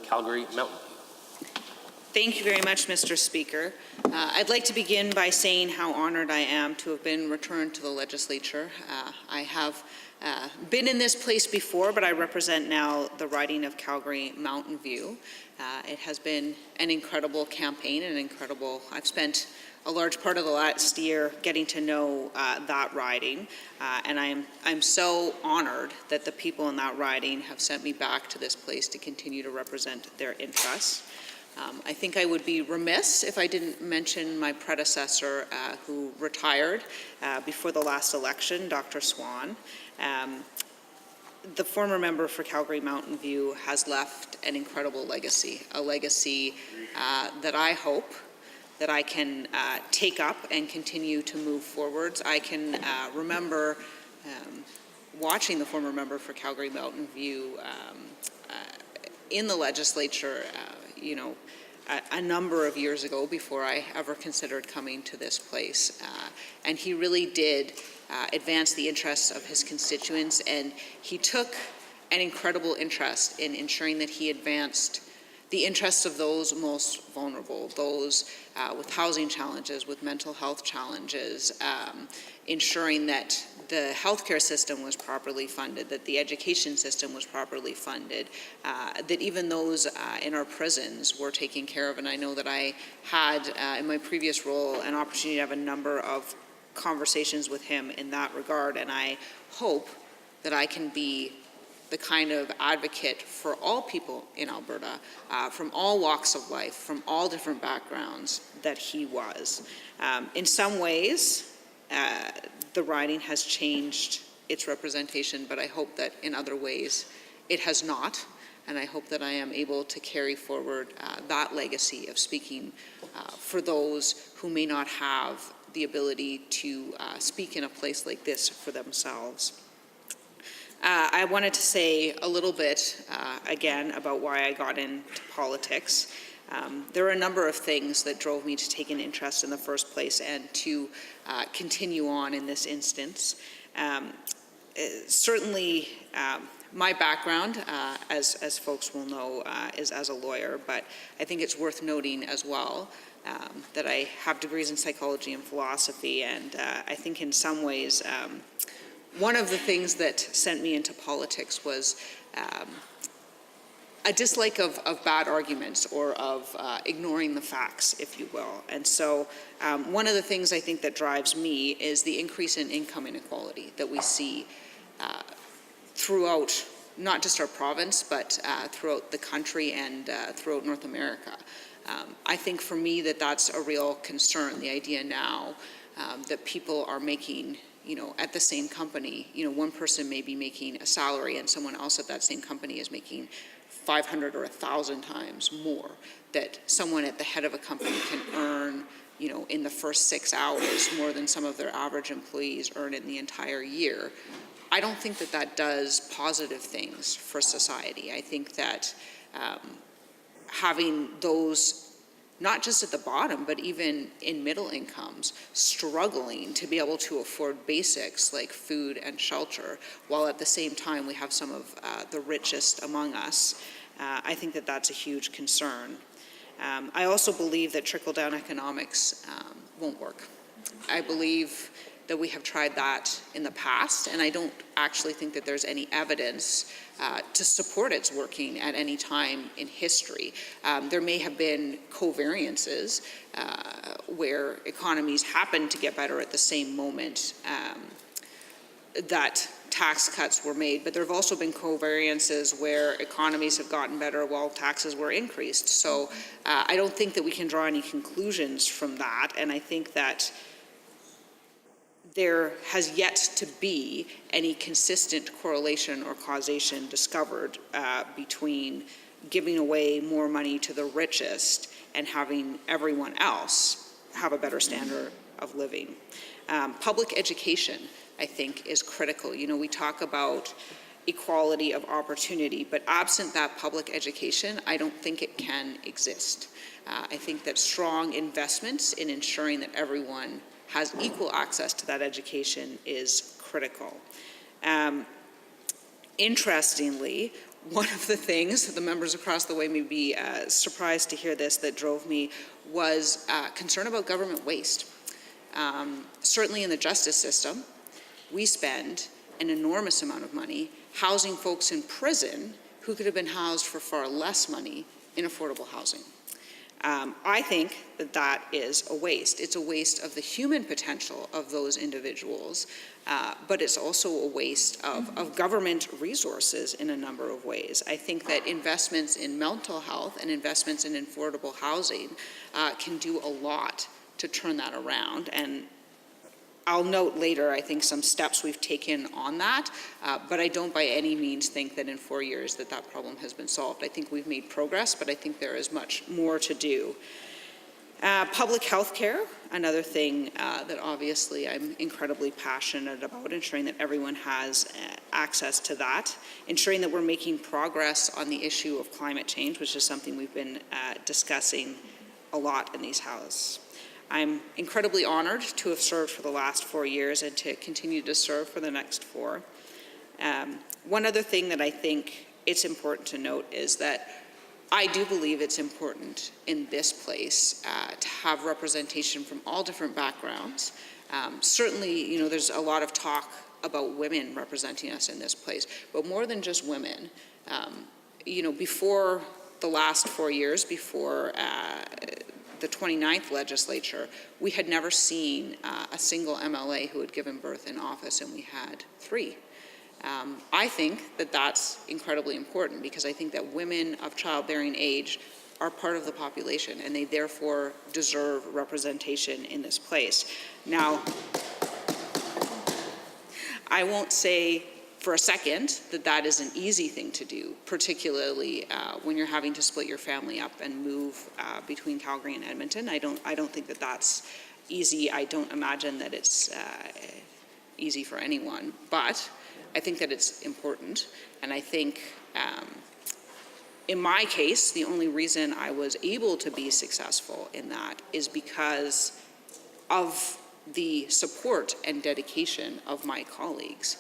Calgary-Mountain. Thank you very much, Mr. Speaker. I'd like to begin by saying how honored I am to have been returned to the legislature. I have been in this place before, but I represent now the riding of Calgary-Mountain View. It has been an incredible campaign, I've spent a large part of the last year getting to know that riding, and I'm so honored that the people in that riding have sent me back to this place to continue to represent their interests. I think I would be remiss if I didn't mention my predecessor who retired before the last election, Dr. Swan. The former member for Calgary-Mountain View has left an incredible legacy, a legacy that I hope that I can take up and continue to move forwards. I can remember watching the former member for Calgary-Mountain View in the legislature, a number of years ago before I ever considered coming to this place. And he really did advance the interests of his constituents, and he took an incredible interest in ensuring that he advanced the interests of those most vulnerable, those with housing challenges, with mental health challenges, ensuring that the healthcare system was properly funded, that the education system was properly funded, that even those in our prisons were taken care of. And I know that I had, in my previous role, an opportunity to have a number of conversations with him in that regard, and I hope that I can be the kind of advocate for all people in Alberta, from all walks of life, from all different backgrounds, that he was. In some ways, the riding has changed its representation, but I hope that in other ways it has not, and I hope that I am able to carry forward that legacy of speaking for those who may not have the ability to speak in a place like this for themselves. I wanted to say a little bit again about why I got into politics. There are a number of things that drove me to take an interest in the first place and to continue on in this instance. Certainly, my background, as folks will know, is as a lawyer, but I think it's worth noting as well that I have degrees in psychology and philosophy, and I think in some ways one of the things that sent me into politics was a dislike of bad arguments or of ignoring the facts, if you will. And so one of the things I think that drives me is the increase in income inequality that we see throughout not just our province, but throughout the country and throughout North America. I think for me that's a real concern, the idea now that people are making, at the same company, one person may be making a salary and someone else at that same company is making 500 or 1,000 times more, that someone at the head of a company can earn, in the first 6 hours more than some of their average employees earn in the entire year. I don't think that does positive things for society. I think that having those, not just at the bottom, but even in middle incomes, struggling to be able to afford basics like food and shelter, while at the same time we have some of the richest among us, I think that's a huge concern. I also believe that trickle-down economics won't work. I believe that we have tried that in the past, and I don't actually think that there's any evidence to support its working at any time in history. There may have been covariances where economies happen to get better at the same moment that tax cuts were made, but there have also been covariances where economies have gotten better while taxes were increased. So I don't think that we can draw any conclusions from that, and I think that there has yet to be any consistent correlation or causation discovered between giving away more money to the richest and having everyone else have a better standard of living. Public education, I think, is critical. We talk about equality of opportunity, but absent that public education, I don't think it can exist. I think that strong investments in ensuring that everyone has equal access to that education is critical. Interestingly, one of the things, the members across the way may be surprised to hear this, that drove me was concern about government waste. Certainly in the justice system, we spend an enormous amount of money housing folks in prison who could have been housed for far less money in affordable housing. I think that that is a waste. It's a waste of the human potential of those individuals, but it's also a waste of government resources in a number of ways. I think that investments in mental health and investments in affordable housing can do a lot to turn that around. And I'll note later, I think, some steps we've taken on that, but I don't by any means think that in 4 years that problem has been solved. I think we've made progress, but I think there is much more to do. Public health care, another thing that obviously I'm incredibly passionate about, ensuring that everyone has access to that, ensuring that we're making progress on the issue of climate change, which is something we've been discussing a lot in these houses. I'm incredibly honored to have served for the last 4 years and to continue to serve for the next 4. One other thing that I think it's important to note is that I do believe it's important in this place to have representation from all different backgrounds. Certainly, there's a lot of talk about women representing us in this place, but more than just women. Before the last 4 years, before the 29th legislature, we had never seen a single MLA who had given birth in office, and we had 3. I think that that's incredibly important because I think that women of childbearing age are part of the population and they therefore deserve representation in this place. Now, I won't say for a second that that is an easy thing to do, particularly when you're having to split your family up and move between Calgary and Edmonton. I don't think that that's easy. I don't imagine that it's easy for anyone, but I think that it's important. And I think in my case, the only reason I was able to be successful in that is because of the support and dedication of my colleagues.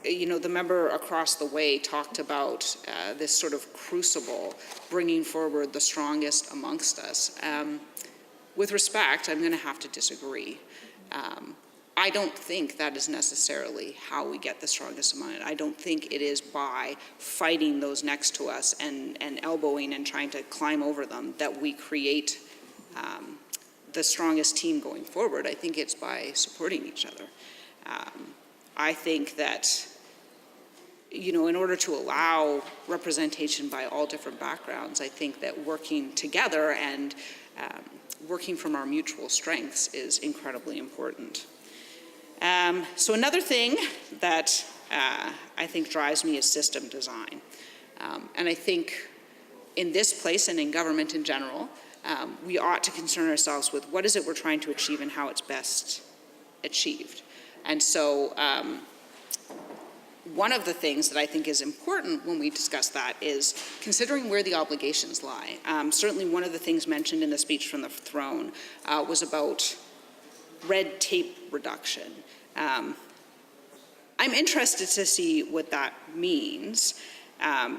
The member across the way talked about this sort of crucible, bringing forward the strongest amongst us. With respect, I'm going to have to disagree. I don't think that is necessarily how we get the strongest among it. I don't think it is by fighting those next to us and elbowing and trying to climb over them that we create the strongest team going forward. I think it's by supporting each other. I think that, in order to allow representation by all different backgrounds, I think that working together and working from our mutual strengths is incredibly important. So another thing that I think drives me is system design. And I think in this place and in government in general, we ought to concern ourselves with what is it we're trying to achieve and how it's best achieved. And so one of the things that I think is important when we discuss that is considering where the obligations lie. Certainly one of the things mentioned in the speech from the throne was about red tape reduction. I'm interested to see what that means.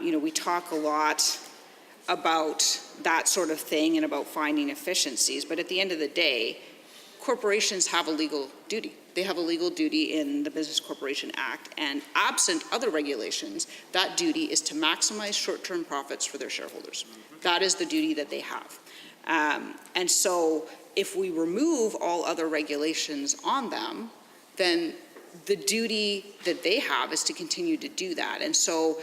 We talk a lot about that sort of thing and about finding efficiencies, but at the end of the day, corporations have a legal duty. They have a legal duty in the Business Corporation Act, and absent other regulations, that duty is to maximize short-term profits for their shareholders. That is the duty that they have. And so if we remove all other regulations on them, then the duty that they have is to continue to do that. And so,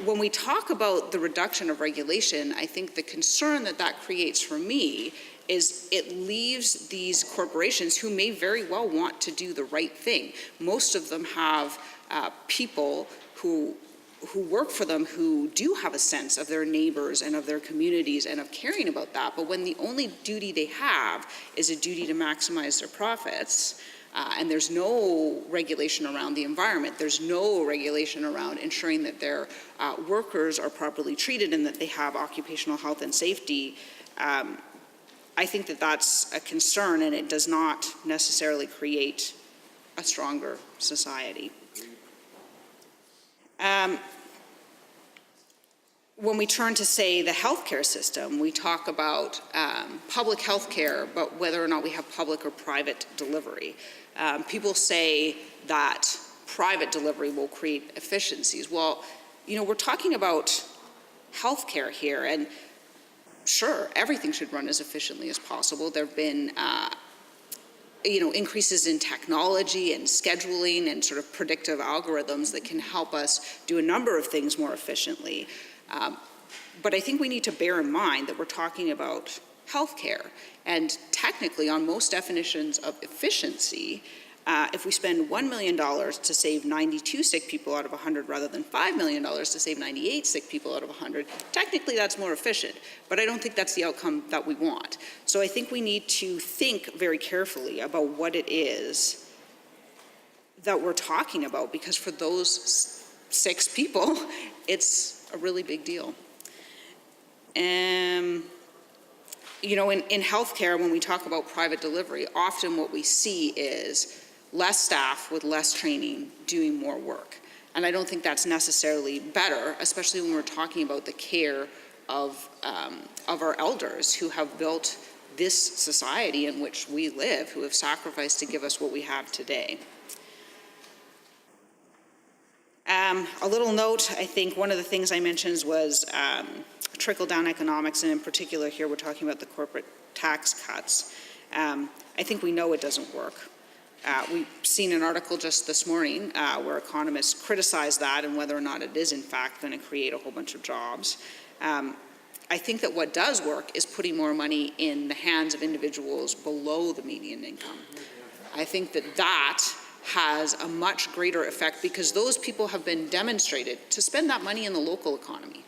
when we talk about the reduction of regulation, I think the concern that creates for me is it leaves these corporations who may very well want to do the right thing. Most of them have people who work for them who do have a sense of their neighbors and of their communities and of caring about that. But when the only duty they have is a duty to maximize their profits, and there's no regulation around the environment, there's no regulation around ensuring that their workers are properly treated and that they have occupational health and safety, I think that that's a concern, and it does not necessarily create a stronger society. When we turn to, say, the healthcare system, we talk about public healthcare, but whether or not we have public or private delivery. People say that private delivery will create efficiencies. Well, we're talking about healthcare here, and sure, everything should run as efficiently as possible. There have been increases in technology and scheduling and sort of predictive algorithms that can help us do a number of things more efficiently. But I think we need to bear in mind that we're talking about healthcare, and technically on most definitions of efficiency, if we spend $1 million to save 92 sick people out of 100 rather than $5 million to save 98 sick people out of 100, technically that's more efficient, but I don't think that's the outcome that we want. So I think we need to think very carefully about what it is that we're talking about, because for those 6 people, it's a really big deal. In healthcare, when we talk about private delivery, often what we see is less staff with less training doing more work. And I don't think that's necessarily better, especially when we're talking about the care of our elders who have built this society in which we live, who have sacrificed to give us what we have today. A little note, I think one of the things I mentioned was trickle-down economics, and in particular here we're talking about the corporate tax cuts. I think we know it doesn't work. We've seen an article just this morning where economists criticize that and whether or not it is in fact going to create a whole bunch of jobs. I think that what does work is putting more money in the hands of individuals below the median income. I think that has a much greater effect because those people have been demonstrated to spend that money in the local economy,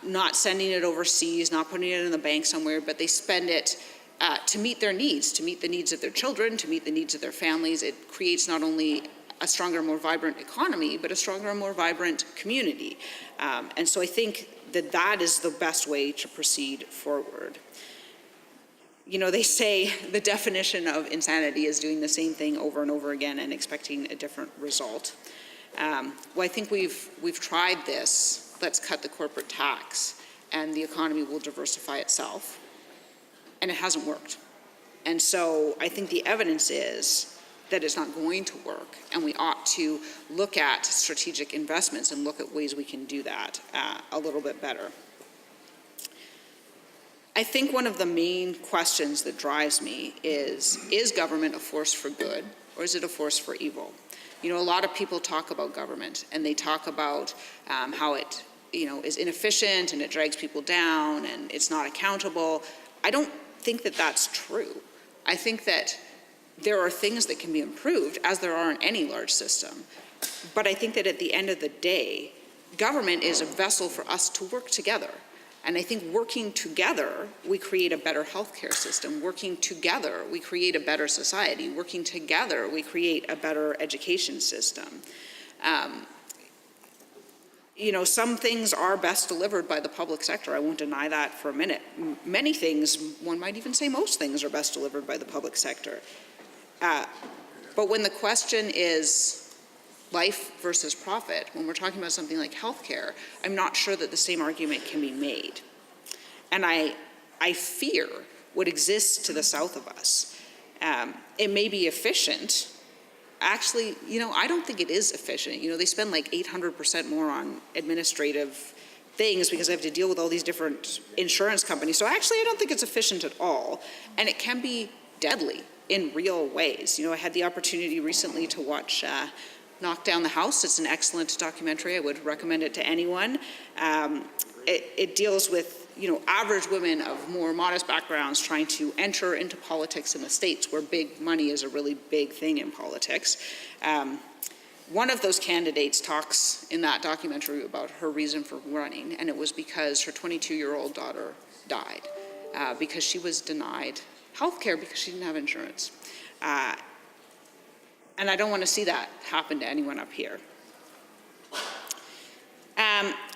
not sending it overseas, not putting it in the bank somewhere, but they spend it to meet their needs, to meet the needs of their children, to meet the needs of their families. It creates not only a stronger, more vibrant economy, but a stronger and more vibrant community. And so I think that is the best way to proceed forward. They say the definition of insanity is doing the same thing over and over again and expecting a different result. Well, I think we've tried this. Let's cut the corporate tax and the economy will diversify itself. And it hasn't worked. And so I think the evidence is that it's not going to work, and we ought to look at strategic investments and look at ways we can do that a little bit better. I think one of the main questions that drives me is government a force for good, or is it a force for evil? A lot of people talk about government, and they talk about how it is inefficient and it drags people down and it's not accountable. I don't think that that's true. I think that there are things that can be improved, as there are in any large system. But I think that at the end of the day, government is a vessel for us to work together. And I think working together, we create a better healthcare system. Working together, we create a better society. Working together, we create a better education system. Some things are best delivered by the public sector. I won't deny that for a minute. Many things, one might even say most things, are best delivered by the public sector. But when the question is life versus profit, when we're talking about something like healthcare, I'm not sure that the same argument can be made. And I fear what exists to the south of us. It may be efficient. Actually, I don't think it is efficient. They spend like 800% more on administrative things because they have to deal with all these different insurance companies. So actually, I don't think it's efficient at all. And it can be deadly in real ways. I had the opportunity recently to watch Knock Down the House. It's an excellent documentary. I would recommend it to anyone. It deals with average women of more modest backgrounds trying to enter into politics in the States, where big money is a really big thing in politics. One of those candidates talks in that documentary about her reason for running, and it was because her 22-year-old daughter died because she was denied health care because she didn't have insurance. And I don't want to see that happen to anyone up here.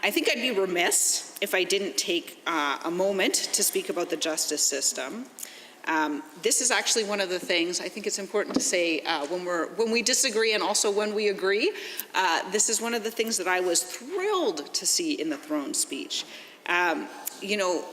I think I'd be remiss if I didn't take a moment to speak about the justice system. This is actually one of the things, I think it's important to say when we disagree and also when we agree, this is one of the things that I was thrilled to see in the throne speech. You know,